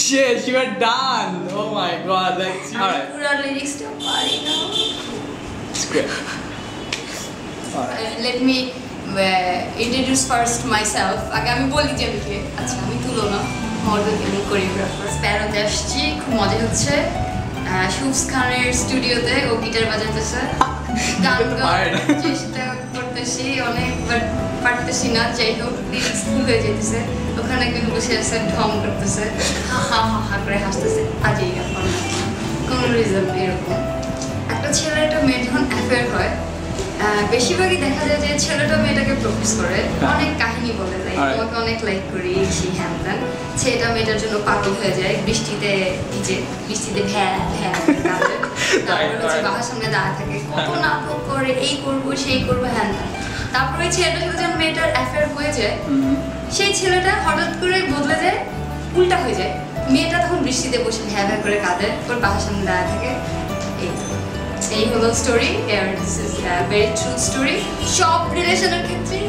Shit, you are done. Oh my god, like alright. Pura lyrics to party now. Script. Alright. Let me introduce first myself. আগে আমি বলি যে আমি কে। আচ্ছা আমি তুলনা মডেল এবং কোরিওগ্রাফার। স্প্যারোতে আসছি, খুব মজা হচ্ছে। শুভস খানের স্টুডিওতে ও গিটার বাজাতেছে। গান গাওয়ার চেষ্টা করতেছি অনেক, বাট পারতেছি না। যাই হোক লিরিক্স ভুল হয়ে যেতেছে। ওখানে কিন্তু বসে আছে ঢং করতেছে, হা হা হা হা করে হাসতেছে। আজই ব্যাপার না, কোনো রিজন এরকম। একটা ছেলে একটা মেয়ে যখন অ্যাফেয়ার হয়, বেশিরভাগই দেখা যায় যে ছেলেটা মেয়েটাকে প্রপোজ করে, অনেক কাহিনী বলে যায়, তোমাকে অনেক লাইক করি সেই হ্যান ত্যান। ছেলেটা মেয়েটার জন্য পাগল হয়ে যায়, বৃষ্টিতে ভিজে, বৃষ্টিতে ভ্যা ভ্যা কাঁদে, তারপরে হচ্ছে বাসার সামনে দাঁড়া থাকে, কত নাটক করে, এই করবো সেই করবো হ্যান ত্যান। তারপরে ওই ছেলেটার সাথে যখন মেয়েটার অ্যাফেয়ার হয়ে যায়, সেই ছেলেটা হঠাৎ করে বদলে যায়, উল্টা হয়ে যায়। মেয়েটা তখন বৃষ্টিতে বসে ভ্যা ভ্যা করে কাঁদে, ওর বাসার সামনে দাঁড়া থাকে। এই হলো story, this is very true story. সব রিলেশনের ক্ষেত্রে